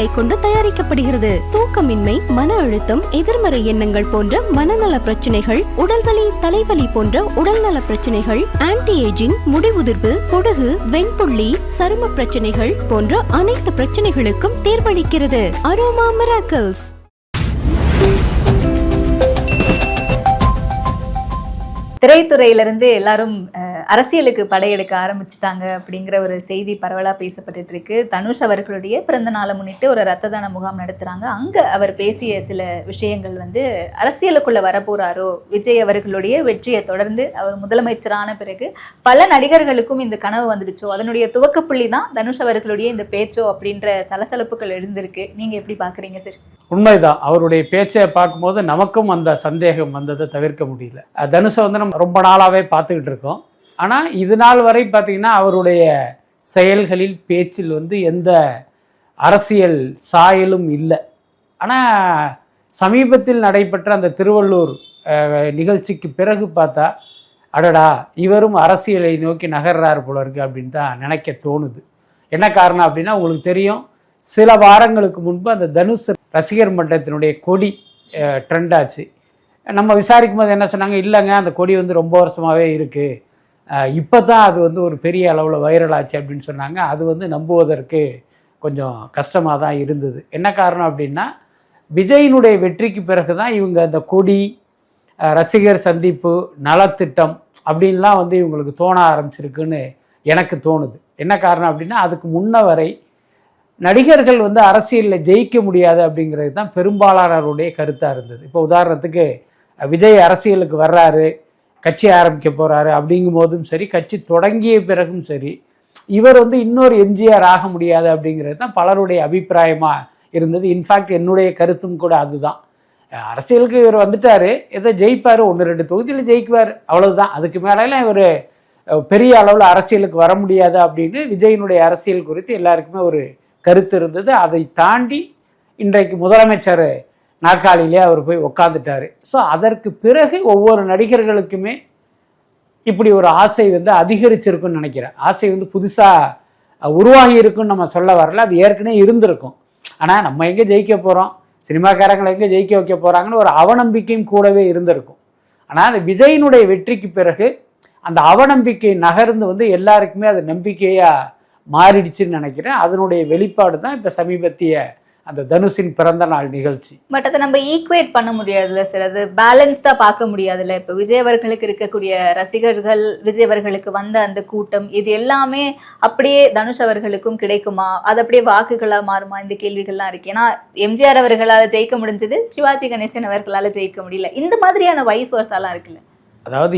மூலிகைகளை கொண்டு தயாரிக்கப்படுகிறது. தூக்கமின்மை, மன அழுத்தம், எதிர்மறை எண்ணங்கள் போன்ற மனநல பிரச்சனைகள், உடல்வலி, தலைவலி போன்ற உடல்நல பிரச்சனைகள், ஆன்டி ஏஜிங், முடிவுதிர்வு, பொடுகு, வெண்புள்ளி, சரும பிரச்சனைகள் போன்ற அனைத்து பிரச்சனைகளுக்கும் தீர்வளிக்கிறது. Aroma miracles. திரைத்துறையிலிருந்து எல்லாரும் அரசியலுக்கு படையெடுக்க ஆரம்பிச்சுட்டாங்க அப்படிங்கிற ஒரு செய்தி பரவலாக பேசப்பட்டு இருக்கு. தனுஷ் அவர்களுடைய பிறந்த நாளை முன்னிட்டு ஒரு ரத்த தான முகாம் நடத்துகிறாங்க. அங்கே அவர் பேசிய சில விஷயங்கள் அரசியலுக்குள்ளே வரப்போறாரோ, விஜய் அவர்களுடைய வெற்றியை தொடர்ந்து அவர் முதலமைச்சரான பிறகு பல நடிகர்களுக்கும் இந்த கனவு வந்துடுச்சோ, அதனுடைய துவக்கப்புள்ளி தான் தனுஷ் அவர்களுடைய இந்த பேச்சோ அப்படின்ற சலசலப்புகள் எழுந்திருக்கு. நீங்கள் எப்படி பார்க்குறீங்க சார்? உண்மைதான். அவருடைய பேச்சை பார்க்கும்போது நமக்கும் அந்த சந்தேகம் வந்ததை தவிர்க்க முடியல. தனுஷை நம்ம ரொம்ப நாளாகவே பார்த்துக்கிட்டு இருக்கோம். ஆனால் இது நாள் வரை பார்த்திங்கன்னா அவருடைய செயல்களில், பேச்சில் எந்த அரசியல் சாயலும் இல்லை. ஆனால் சமீபத்தில் நடைபெற்ற அந்த திருவள்ளூர் நிகழ்ச்சிக்கு பிறகு பார்த்தா, அடடா இவரும் அரசியலை நோக்கி நகர்றார் போல இருக்கு அப்படின்னு தான் நினைக்க தோணுது. என்ன காரணம் அப்படின்னா, உங்களுக்கு தெரியும், சில வாரங்களுக்கு முன்பு அந்த தனுஷ் ரசிகர் மன்றத்தினுடைய கொடி ட்ரெண்ட் ஆச்சு. நம்ம விசாரிக்கும் போது என்ன சொன்னாங்க, இல்லைங்க அந்த கொடி ரொம்ப வருஷமாகவே இருக்குது, இப்போ தான் அது ஒரு பெரிய அளவில் வைரல் ஆச்சு அப்படின்னு சொன்னாங்க. அது நம்புவதற்கு கொஞ்சம் கஷ்டமாக தான் இருந்தது. என்ன காரணம் அப்படின்னா, விஜயினுடைய வெற்றிக்கு பிறகு தான் இவங்க அந்த கொடி, ரசிகர் சந்திப்பு, நலத்திட்டம் அப்படின்லாம் இவங்களுக்கு தோண ஆரம்பிச்சிருக்குன்னு எனக்கு தோணுது. என்ன காரணம் அப்படின்னா, அதுக்கு முன்ன வரை நடிகர்கள் அரசியலில் ஜெயிக்க முடியாது அப்படிங்கிறது தான் பெரும்பாலானவருடைய கருத்தாக இருந்தது. இப்போ உதாரணத்துக்கு விஜய் அரசியலுக்கு வர்றாரு, கட்சி ஆரம்பிக்க போகிறாரு அப்படிங்கும் போதும் சரி, கட்சி தொடங்கிய பிறகும் சரி, இவர் இன்னொரு எம்ஜிஆர் ஆக முடியாது அப்படிங்கிறது தான் பலருடைய அபிப்பிராயமாக இருந்தது. இன்ஃபேக்ட் என்னுடைய கருத்தும் கூட அதுதான். அரசியலுக்கு இவர் வந்துட்டார், எதை ஜெயிப்பார், 1-2 தொகுதியில் ஜெயிக்குவார், அவ்வளவுதான். அதுக்கு மேலாம் இவர் பெரிய அளவில் அரசியலுக்கு வர முடியாது அப்படின்னு விஜயினுடைய அரசியல் குறித்து எல்லாருக்குமே ஒரு கருத்து இருந்தது. அதை தாண்டி இன்றைக்கு முதலமைச்சர் நாற்காலியிலே அவர் போய் உட்காந்துட்டார். ஸோ அதற்கு பிறகு ஒவ்வொரு நடிகர்களுக்குமே இப்படி ஒரு ஆசை அதிகரிச்சிருக்குன்னு நினைக்கிறேன். ஆசை புதுசாக உருவாகி இருக்குன்னு நம்ம சொல்ல வரல, அது ஏற்கனவே இருந்திருக்கும். ஆனால் நம்ம எங்கே ஜெயிக்க போகிறோம், சினிமாக்காரங்களை எங்கே ஜெயிக்க வைக்க போகிறாங்கன்னு ஒரு அவநம்பிக்கையும் கூடவே இருந்திருக்கும். ஆனால் அந்த விஜயினுடைய வெற்றிக்கு பிறகு அந்த அவநம்பிக்கை நகர்ந்து எல்லாருக்குமே அது நம்பிக்கையாக மாறிடுச்சுன்னு நினைக்கிறேன். அதனுடைய வெளிப்பாடு தான் இப்போ சமீபத்திய அந்த தனுஷின் பிறந்த நாள் நிகழ்ச்சி. பட் அதை நம்ம ஈக்குவேட் பண்ண முடியாதுல்ல சார், அது பேலன்ஸ்டாக பார்க்க முடியாதுல்ல. இப்போ விஜய் அவர்களுக்கு இருக்கக்கூடிய ரசிகர்கள், விஜய் அவர்களுக்கு வந்த அந்த கூட்டம், இது எல்லாமே அப்படியே தனுஷ் அவர்களுக்கும் கிடைக்குமா, அது அப்படியே வாக்குகளாக மாறுமா, இந்த கேள்விகள்லாம் இருக்கு. ஏன்னா எம்ஜிஆர் அவர்களால் ஜெயிக்க முடிஞ்சது, சிவாஜி கணேசன் அவர்களால் ஜெயிக்க முடியல. இந்த மாதிரியான வைஸ் வர்ஸாலாம் இருக்குல்ல. அதாவது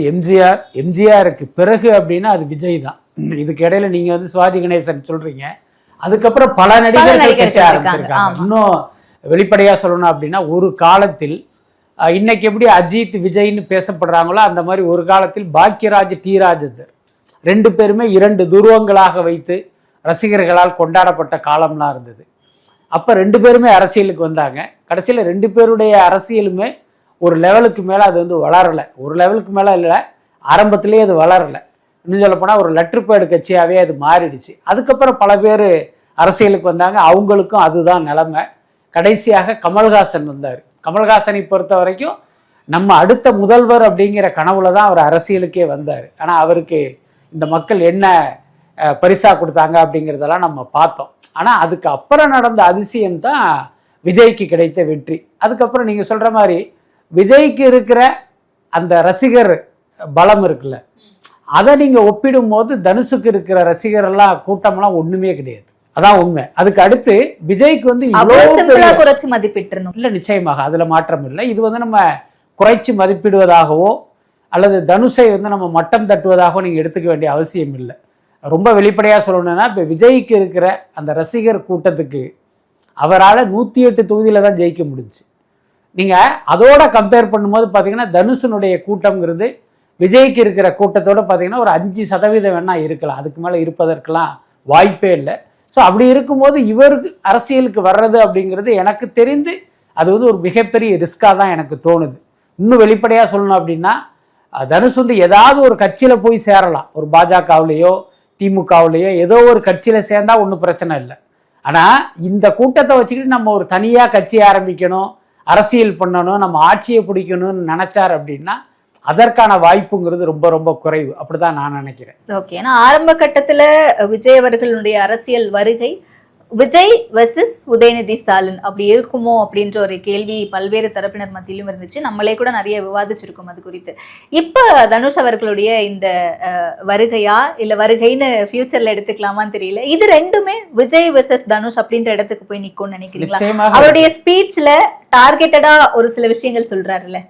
எம்ஜிஆருக்கு பிறகு அப்படின்னா அது விஜய் தான். இதுக்கு இடையில நீங்க சிவாஜி கணேசன் சொல்றீங்க, அதுக்கப்புறம் பல நடிகர்கள் கட்சி ஆரம்பிச்சிருக்காங்க. இன்னும் வெளிப்படையா சொல்லணும் அப்படின்னா, ஒரு காலத்தில் இன்னைக்கு எப்படி அஜித் விஜய்னு பேசப்படுறாங்களோ அந்த மாதிரி ஒரு காலத்தில் பாக்யராஜ், டி ராஜேந்தர் 2 பேருமே 2 துருவங்களாக வைத்து ரசிகர்களால் கொண்டாடப்பட்ட காலம்லாம் இருந்தது. அப்போ 2 பேருமே அரசியலுக்கு வந்தாங்க. கடைசியில் 2 பேருடைய அரசியலுமே ஒரு லெவலுக்கு மேலே அது வளரலை. ஒரு லெவலுக்கு மேலே இல்லை, ஆரம்பத்திலேயே அது வளரலை. இன்னும் சொல்லப்போனால் ஒரு லெட்டர்பேடு கட்சியாகவே அது மாறிடுச்சு. அதுக்கப்புறம் பல பேர் அரசியலுக்கு வந்தாங்க, அவங்களுக்கும் அதுதான் நிலைமை. கடைசியாக கமல்ஹாசன் வந்தார். கமல்ஹாசனை பொறுத்த வரைக்கும் நம்ம அடுத்த முதல்வர் அப்படிங்கிற கனவுல தான் அவர் அரசியலுக்கே வந்தார். ஆனால் அவருக்கு இந்த மக்கள் என்ன பரிசாக கொடுத்தாங்க அப்படிங்கிறதெல்லாம் நம்ம பார்த்தோம். ஆனால் அதுக்கு அப்புறம் நடந்த அதிசயம் தான் விஜய்க்கு கிடைத்த வெற்றி. அதுக்கப்புறம் நீங்கள் சொல்கிற மாதிரி விஜய்க்கு இருக்கிற அந்த ரசிகர் பலம் இருக்குல்ல, அதை நீங்கள் ஒப்பிடும் போது தனுஷுக்கு இருக்கிற ரசிகரெல்லாம் கூட்டம்லாம் ஒன்றுமே கிடையாது. அதான் உண்மை. அதுக்கு அடுத்து விஜய்க்கு குறைச்சி மதிப்பிட்டுறணும் இல்லை, நிச்சயமாக அதில் மாற்றம் இல்லை. இது நம்ம குறைச்சி மதிப்பிடுவதாகவோ அல்லது தனுஷை நம்ம மட்டம் தட்டுவதாகவோ நீங்கள் எடுத்துக்க வேண்டிய அவசியம் இல்லை. ரொம்ப வெளிப்படையாக சொல்லணும்னா, இப்போ விஜய்க்கு இருக்கிற அந்த ரசிகர் கூட்டத்துக்கு அவரால் 108 தொகுதியில் தான் ஜெயிக்க முடிஞ்சு. நீங்கள் அதோட கம்பேர் பண்ணும்போது பார்த்தீங்கன்னா தனுஷனுடைய கூட்டம்ங்கிறது விஜய்க்கு இருக்கிற கூட்டத்தோடு பார்த்தீங்கன்னா ஒரு 5% வேணால் இருக்கலாம், அதுக்கு மேலே இருப்பதற்கெல்லாம் வாய்ப்பே இல்லை. ஸோ அப்படி இருக்கும்போது இவருக்கு அரசியலுக்கு வர்றது அப்படிங்கிறது எனக்கு தெரிந்து அது ஒரு மிகப்பெரிய ரிஸ்காக தான் எனக்கு தோணுது. இன்னும் வெளிப்படையாக சொல்லணும் அப்படின்னா, தனுஷ் ஏதாவது ஒரு கட்சியில் போய் சேரலாம், ஒரு பாஜகவுலேயோ திமுகவுலேயோ ஏதோ ஒரு கட்சியில் சேர்ந்தால் ஒன்றும் பிரச்சனை இல்லை. ஆனால் இந்த கூட்டத்தை வச்சுக்கிட்டு நம்ம ஒரு தனியாக கட்சி ஆரம்பிக்கணும், அரசியல் பண்ணணும், நம்ம ஆட்சியை பிடிக்கணும்னு நினைச்சார் அப்படின்னா அதற்கான வாய்ப்புங்கிறது ரொம்ப ரொம்ப குறைவு. அப்படிதான் நான் நினைக்கிறேன். ஓகே, ஏன்னா ஆரம்ப கட்டத்துல விஜய் அவர்களுடைய அரசியல் வருகை விஜய் வெர்சஸ் உதயநிதி ஸ்டாலின் அப்படி இருக்குமோ அப்படின்ற ஒரு கேள்வி பல்வேறு தரப்பினர் மத்தியிலும் இருந்துச்சு. நம்மளே கூட நிறைய விவாதிச்சிருக்கோம் அது குறித்து. இப்ப தனுஷ் அவர்களுடைய இந்த வருகையா இல்ல வருகைன்னு ஃபியூச்சர்ல எடுத்துக்கலாமான்னு தெரியல. இது ரெண்டுமே விஜய் வெர்சஸ் தனுஷ் அப்படின்ற இடத்துக்கு போய் நிக்கும்னு நினைக்கிறீங்களா? அவருடைய ஸ்பீச்ல டார்கெட்டடா ஒரு சில விஷயங்கள் சொல்றாருல்ல.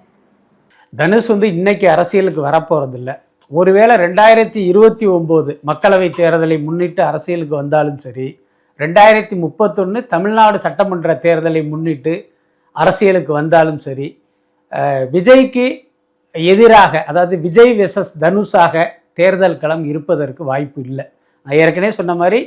தனுஷ் இன்னைக்கு அரசியலுக்கு வரப்போறது இல்லை. ஒருவேளை 2029 மக்களவை தேர்தலை முன்னிட்டு அரசியலுக்கு வந்தாலும் சரி, 2031 தமிழ்நாடு சட்டமன்ற தேர்தலை முன்னிட்டு அரசியலுக்கு வந்தாலும் சரி, விஜய்க்கு எதிராக, அதாவது விஜய் வெர்சஸ் தனுஷாக தேர்தல் களம் இருப்பதற்கு வாய்ப்பு இல்லை. நான் ஏற்கனவே சொன்ன மாதிரி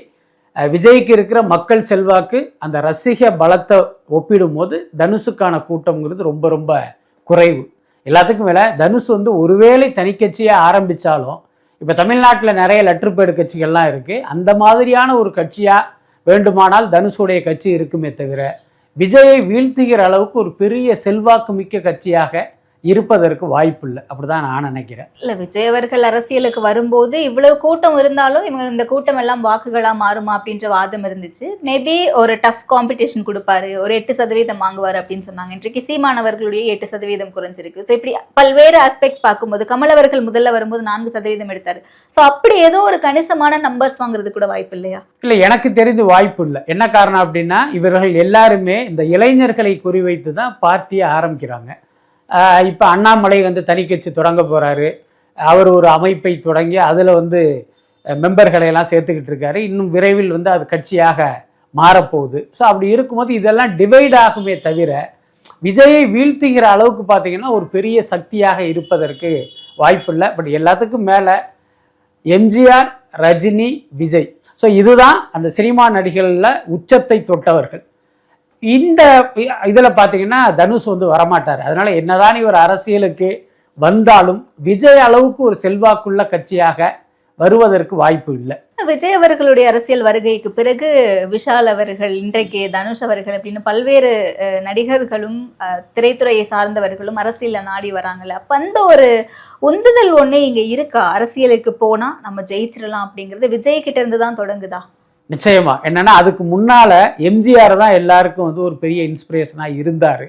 விஜய்க்கு இருக்கிற மக்கள் செல்வாக்கு, அந்த ரசிக பலத்தை ஒப்பிடும் போது தனுஷுக்கான கூட்டம்ங்கிறது ரொம்ப ரொம்ப குறைவு. எல்லாத்துக்கும் மேலே தனுஷ் ஒருவேளை தனிக்கட்சியாக ஆரம்பித்தாலும், இப்போ தமிழ்நாட்டில் நிறைய லெட்டர்பேடு கட்சிகள்லாம் இருக்குது, அந்த மாதிரியான ஒரு கட்சியாக வேண்டுமானால் தனுஷுடைய கட்சி இருக்குமே தவிர விஜயை வீழ்த்துகிற அளவுக்கு ஒரு பெரிய செல்வாக்கு மிக்க கட்சியாக இருப்பதற்கு வாய்ப்பு இல்லை. அப்படிதான் நான் நினைக்கிறேன். இல்ல, விஜய் அவர்கள் அரசியலுக்கு வரும்போது இவ்வளவு கூட்டம் இருந்தாலும் இவங்க இந்த கூட்டம் எல்லாம் வாக்குகளா மாறுமா அப்படின்ற வாதம் இருந்துச்சு. மேபி ஒரு டஃப் காம்படிஷன் கொடுப்பாரு, ஒரு 8% வாங்குவார் அப்படின்னு சொன்னாங்க. இன்றைக்கு சீமானவர்களுடைய 8% குறைஞ்சிருக்கு. ஸோ இப்படி பல்வேறு ஆஸ்பெக்ட்ஸ் பார்க்கும்போது கமல் அவர்கள் முதல்ல வரும்போது 4% எடுத்தாரு. ஸோ அப்படி ஏதோ ஒரு கணிசமான நம்பர்ஸ் வாங்குறது கூட வாய்ப்பு இல்லையா? இல்லை, எனக்கு தெரிந்து வாய்ப்பு இல்லை. என்ன காரணம் அப்படின்னா, இவர்கள் எல்லாருமே இந்த இளைஞர்களை குறிவைத்து தான் பார்ட்டியை ஆரம்பிக்கிறாங்க. இப்போ அண்ணாமலை தனி கட்சி தொடங்க போகிறாரு. அவர் ஒரு அமைப்பை தொடங்கி அதில் மெம்பர்களை எல்லாம் சேர்த்துக்கிட்டு இருக்காரு. இன்னும் விரைவில் அது கட்சியாக மாறப்போகுது. ஸோ அப்படி இருக்கும்போது இதெல்லாம் டிவைட் ஆகுமே தவிர விஜயை வீழ்த்துகிற அளவுக்கு பார்த்தீங்கன்னா ஒரு பெரிய சக்தியாக இருப்பதற்கு வாய்ப்பு இல்லை. பட் எல்லாத்துக்கும் மேலே எம்ஜிஆர், ரஜினி, விஜய், ஸோ இதுதான் அந்த சினிமா நடிகர்களில் உச்சத்தை தொட்டவர்கள். இந்த இதில் பார்த்தீங்கன்னா தனுஷ் வரமாட்டார். அதனால என்னதான் இவர் அரசியலுக்கு வந்தாலும் விஜய் அளவுக்கு ஒரு செல்வாக்குள்ள கட்சியாக வருவதற்கு வாய்ப்பு இல்லை. விஜய் அவர்களுடைய அரசியல் வருகைக்கு பிறகு விஷால் அவர்கள், இன்றைக்கு தனுஷ் அவர்கள் அப்படின்னு பல்வேறு நடிகர்களும் திரைத்துறையை சார்ந்தவர்களும் அரசியல நாடி வராங்கல்ல. அப்ப அந்த ஒரு உந்துதல் ஒண்ணு இங்க இருக்கா? அரசியலுக்கு போனா நம்ம ஜெயிச்சிடலாம் அப்படிங்கிறது விஜய் கிட்ட இருந்து தான் தொடங்குதா? நிச்சயமா. என்னன்னா, அதுக்கு முன்னால எம்ஜிஆர் தான் எல்லாருக்கும் ஒரு பெரிய இன்ஸ்பிரேஷனாக இருந்தார்.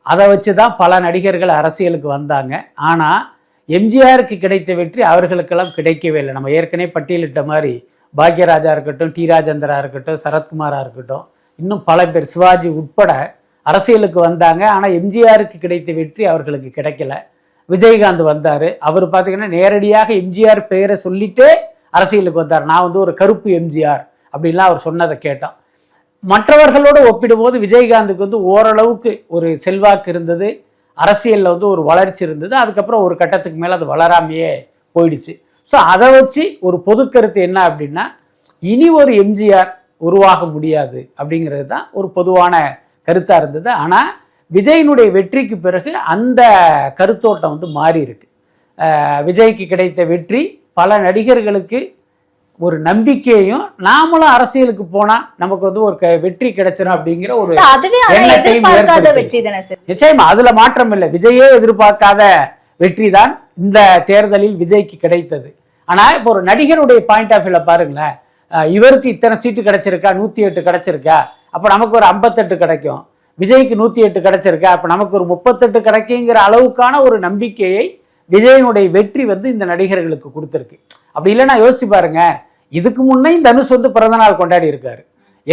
அதை வச்சு தான் பல நடிகர்கள் அரசியலுக்கு வந்தாங்க. ஆனால் எம்ஜிஆருக்கு கிடைத்த வெற்றி அவர்களுக்கெல்லாம் கிடைக்கவே இல்லை. நம்ம ஏற்கனவே பட்டியலிட்ட மாதிரி பாக்யராஜா இருக்கட்டும், டி ராஜேந்திரா இருக்கட்டும், சரத்குமாரா இருக்கட்டும், இன்னும் பல பேர், சிவாஜி உட்பட அரசியலுக்கு வந்தாங்க. ஆனால் எம்ஜிஆருக்கு கிடைத்த வெற்றி அவர்களுக்கு கிடைக்கல. விஜயகாந்த் வந்தார். அவர் பார்த்தீங்கன்னா நேரடியாக எம்ஜிஆர் பெயரை சொல்லிட்டே அரசியலுக்கு வந்தார். நான் ஒரு கருப்பு எம்ஜிஆர் அப்படின்லாம் அவர் சொன்னதை கேட்டோம். மற்றவர்களோடு ஒப்பிடும்போது விஜயகாந்துக்கு ஓரளவுக்கு ஒரு செல்வாக்கு இருந்தது, அரசியலில் ஒரு வளர்ச்சி இருந்தது. அதுக்கப்புறம் ஒரு கட்டத்துக்கு மேலே அது வளராமையே போயிடுச்சு. ஸோ அதை வச்சு ஒரு பொது கருத்து என்ன அப்படின்னா, இனி ஒரு எம்ஜிஆர் உருவாக முடியாது அப்படிங்கிறது தான் ஒரு பொதுவான கருத்தாக இருந்தது. ஆனால் விஜயினுடைய வெற்றிக்கு பிறகு அந்த கருத்தோட்டம் மாறி இருக்கு. விஜய்க்கு கிடைத்த வெற்றி பல நடிகர்களுக்கு ஒரு நம்பிக்கையும், நாமளும் அரசியலுக்கு போனா நமக்கு ஒரு வெற்றி கிடைச்சிடும் அப்படிங்கிற ஒரு எண்ணத்தையும் நிச்சயமா அதுல மாற்றம் இல்லை. விஜயே எதிர்பார்க்காத வெற்றி தான் இந்த தேர்தலில் விஜய்க்கு கிடைத்தது. ஆனா இப்போ ஒரு நடிகருடைய பாயிண்ட் ஆஃப் வியூல பாருங்களேன், இவருக்கு இத்தனை சீட்டு கிடைச்சிருக்கா, 108 கிடைச்சிருக்கா, அப்ப நமக்கு ஒரு 58 கிடைக்கும். விஜய்க்கு 108 கிடைச்சிருக்கா, அப்ப நமக்கு ஒரு 38 கிடைக்குங்கிற அளவுக்கான ஒரு நம்பிக்கையை விஜயனுடைய வெற்றி இந்த நடிகர்களுக்கு கொடுத்துருக்கு. அப்படி இல்லைன்னா யோசிச்சு பாருங்க, இதுக்கு முன்னே தனுஷ் பிறந்தநாள் கொண்டாடி இருக்காரு.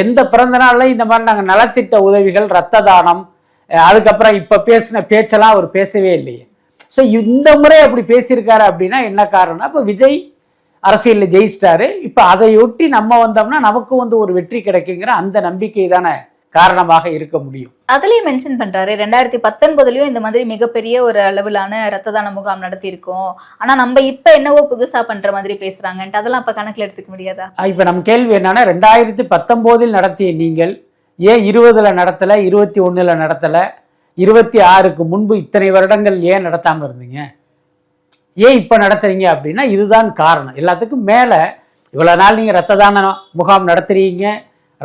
எந்த பிறந்த நாள்ல இந்த மாதிரி நாங்கள் நலத்திட்ட உதவிகள், ரத்த தானம், அதுக்கப்புறம் இப்ப பேசின பேச்செல்லாம் அவர் பேசவே இல்லையே. ஸோ இந்த முறை அப்படி பேசியிருக்காரு அப்படின்னா என்ன காரணம்னா, இப்போ விஜய் அரசியலில் ஜெயிச்சிட்டாரு. இப்போ அதையொட்டி நம்ம வந்தோம்னா நமக்கு ஒரு வெற்றி கிடைக்குங்கிற அந்த நம்பிக்கை தானே காரணமாக இருக்க முடியும். அதுலயும் மென்ஷன் பண்றாரு, 2019லயும் இந்த மாதிரி மிகப்பெரிய ஒரு அளவிலான ரத்த தான முகாம் நடத்தி இருக்கோம், ஆனா நம்ம இப்ப என்னவோ புதுசா பண்ற மாதிரி பேசுறாங்கன்ட்டு அதெல்லாம் அப்ப கணக்குல எடுத்துக்க முடியாதா? இப்ப நம்ம கேள்வி என்னன்னா, 2019 நடத்திய நீங்கள் ஏன் 20ல நடத்தல, 21ல நடத்தல, 26க்கு முன்பு இத்தனை வருடங்கள் ஏன் நடத்தாம இருந்தீங்க, ஏன் இப்ப நடத்துறீங்க அப்படின்னா இதுதான் காரணம். எல்லாத்துக்கும் மேல இவ்வளவு நாள் நீங்க ரத்த தான முகாம் நடத்துறீங்க,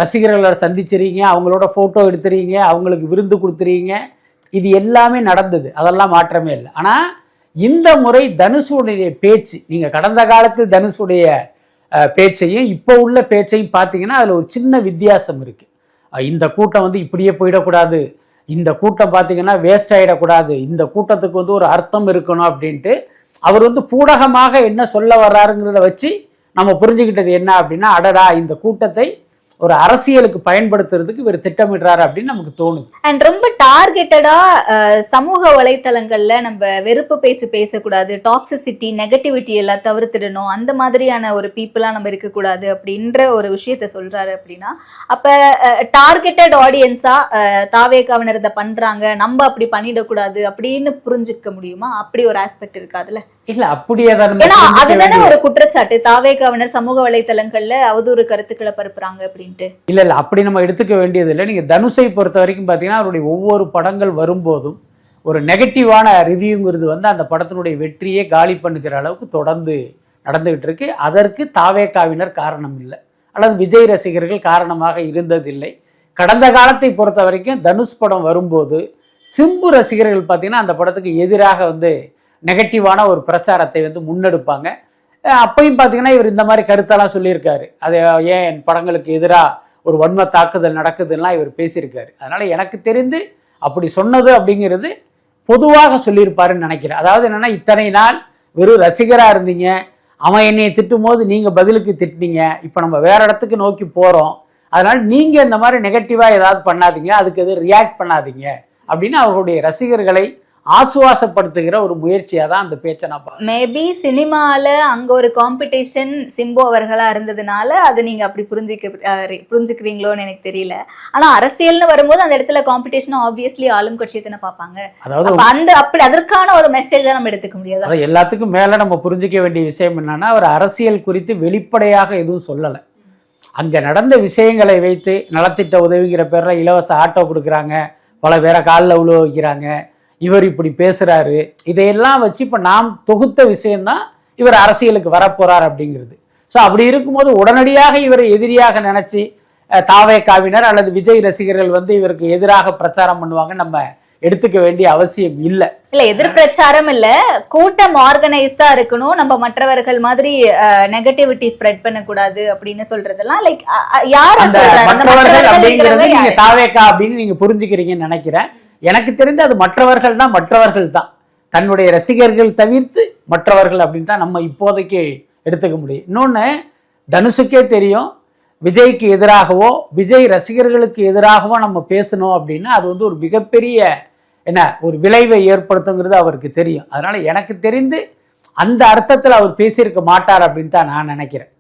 ரசிகர்களை சந்திச்சிருக்கீங்க, அவங்களோட ஃபோட்டோ எடுத்துறீங்க, அவங்களுக்கு விருந்து கொடுத்துறீங்க, இது எல்லாமே நடந்தது, அதெல்லாம் மாற்றமே இல்லை. ஆனால் இந்த முறை தனுஷுடைய பேச்சு, நீங்கள் கடந்த காலத்தில் தனுஷுடைய பேச்சையும் இப்போ உள்ள பேச்சையும் பார்த்தீங்கன்னா அதில் ஒரு சின்ன வித்தியாசம் இருக்குது. இந்த கூட்டம் வந்து இப்படியே போயிடக்கூடாது, இந்த கூட்டம் பார்த்தீங்கன்னா வேஸ்ட் ஆகிடக்கூடாது, இந்த கூட்டத்துக்கு வந்து ஒரு அர்த்தம் இருக்கணும் அப்படின்ட்டு அவர் வந்து பூடகமாக என்ன சொல்ல வர்றாருங்கிறத வச்சு நம்ம புரிஞ்சுக்கிட்டது என்ன அப்படின்னா, அடடா இந்த கூட்டத்தை ஒரு அரசியலுக்கு பயன்படுத்துறதுக்கு இவர் திட்டமிடுறாரு அப்படின்னு நமக்கு தோணுது. அண்ட் ரொம்ப டார்கெட்டடா சமூக வலைத்தளங்கள்ல நம்ம வெறுப்பு பேச்சு பேசக்கூடாது, டாக்ஸிசிட்டி நெகட்டிவிட்டி எல்லாம் தவிர்த்துடணும், அந்த மாதிரியான ஒரு பீப்புளா நம்ம இருக்கக்கூடாது அப்படின்ற ஒரு விஷயத்த சொல்றாரு. அப்படின்னா அப்ப டார்கெட்டட் ஆடியன்ஸா தாவேகாவினர் இதை பண்றாங்க, நம்ம அப்படி பண்ணிடக்கூடாது அப்படின்னு புரிஞ்சுக்க முடியுமா? அப்படி ஒரு ஆஸ்பெக்ட் இருக்காதுல்ல? இல்ல அப்படியே அதுதானே ஒரு குற்றச்சாட்டு, தாவேகாவினர் சமூக வலைத்தளங்கள்ல அவதூறு கருத்துக்களை பரப்புறாங்க அப்படின்ட்டு. இல்ல அப்படி நம்ம எடுத்துக்க வேண்டியது இல்லை. நீங்க தனுஷை பொறுத்த வரைக்கும் பாத்தீங்கன்னா அவருடைய ஒவ்வொரு படங்கள் வரும்போதும் ஒரு நெகட்டிவான ரிவ்யூங்கிறது வந்து அந்த படத்தினுடைய வெற்றியை காலி பண்ணுகிற அளவுக்கு தொடர்ந்து நடந்துகிட்டு இருக்கு. அதற்கு தாவேகாவினர் காரணம் இல்லை, அல்லது விஜய் ரசிகர்கள் காரணமாக இருந்ததில்லை. கடந்த காலத்தை பொறுத்த வரைக்கும் தனுஷ் படம் வரும்போது சிம்பு ரசிகர்கள் பார்த்தீங்கன்னா அந்த படத்துக்கு எதிராக வந்து நெகட்டிவான ஒரு பிரச்சாரத்தை வந்து முன்னெடுப்பாங்க. அப்பையும் பார்த்தீங்கன்னா இவர் இந்த மாதிரி கருத்தெல்லாம் சொல்லியிருக்காரு, அது ஏன் என் படங்களுக்கு எதிராக ஒரு வன்ம தாக்குதல் நடக்குதுன்னா இவர் பேசியிருக்காரு. அதனால் எனக்கு தெரிந்து அப்படி சொன்னது அப்படிங்கிறது பொதுவாக சொல்லியிருப்பாருன்னு நினைக்கிறேன். அதாவது என்னென்னா, இத்தனை நாள் வெறும் ரசிகராக இருந்தீங்க, அவன் என்னையை திட்டும் போது நீங்கள் பதிலுக்கு திட்டினீங்க, இப்போ நம்ம வேற இடத்துக்கு நோக்கி போகிறோம், அதனால் நீங்கள் இந்த மாதிரி நெகட்டிவாக ஏதாவது பண்ணாதீங்க, அதுக்கு எதுவும் ரியாக்ட் பண்ணாதீங்க அப்படின்னு அவர்களுடைய ரசிகர்களை ஆசுவாசப்படுத்துகிற ஒரு முயற்சியாக தான் அந்த பேச்சை நான் பார்ப்பேன். மேபி சினிமாவில் அங்கே ஒரு காம்படிஷன் சிம்பு அவர்களாக இருந்ததுனால அது நீங்கள் அப்படி புரிஞ்சுக்கிறீங்களோன்னு எனக்கு தெரியல. ஆனால் அரசியல்னு வரும்போது அந்த இடத்துல காம்படிஷன் ஆப்வியஸ்லி ஆளும் கட்சியை தானே பார்ப்பாங்க. அதாவது அப்படி அதற்கான ஒரு மெசேஜை நம்ம எடுத்துக்க முடியாது. அது எல்லாத்துக்கும் மேலே நம்ம புரிஞ்சிக்க வேண்டிய விஷயம் என்னன்னா, அவர் அரசியல் குறித்து வெளிப்படையாக எதுவும் சொல்லலை. அங்கே நடந்த விஷயங்களை வைத்து நலத்திட்ட உதவிங்கிற பேரில் இலவச ஆட்டோ கொடுக்குறாங்க, பல பேரை காலில் உழ வைக்கிறாங்க, இவர் இப்படி பேசுறாரு, இதையெல்லாம் வச்சு இப்போ நாம் தொகுத்த விஷயம்தான் இவர் அரசியலுக்கு வரப்போறார் அப்படிங்கிறது. ஸோ அப்படி இருக்கும்போது உடனடியாக இவரை எதிரியாக நினைச்சு தாவேகாவினர் அல்லது விஜய் ரசிகர்கள் வந்து இவருக்கு எதிராக பிரச்சாரம் பண்ணுவாங்க நம்ம எடுத்துக்க வேண்டிய அவசியம் இல்லை. இல்ல எதிர் பிரச்சாரம் இல்ல, கூட்டம் ஆர்கனைஸ்டா இருக்கணும், நம்ம மற்றவர்கள் மாதிரி நெகட்டிவிட்டி ஸ்ப்ரெட் பண்ணக்கூடாது அப்படின்னு சொல்றதெல்லாம் லைக் யார் மற்றவர்கள் அப்படிங்கிறது நீங்க தாவேகா அப்படின்னு நீங்க புரிஞ்சுக்கிறீங்கன்னு நினைக்கிறேன். எனக்கு தெரிந்து அது மற்றவர்கள் தான், தன்னுடைய ரசிகர்கள் தவிர்த்து மற்றவர்கள் அப்படின்னு தான் நம்ம இப்போதைக்கு எடுத்துக்க முடியும். இன்னொன்று, தனுஷுக்கே தெரியும், விஜய்க்கு எதிராகவோ விஜய் ரசிகர்களுக்கு எதிராகவோ நம்ம பேசணும் அப்படின்னா அது வந்து ஒரு மிகப்பெரிய ஒரு விளைவை ஏற்படுத்துங்கிறது அவருக்கு தெரியும். அதனால எனக்கு தெரிந்து அந்த அர்த்தத்தில் அவர் பேசியிருக்க மாட்டார் அப்படின்னு தான் நான் நினைக்கிறேன்.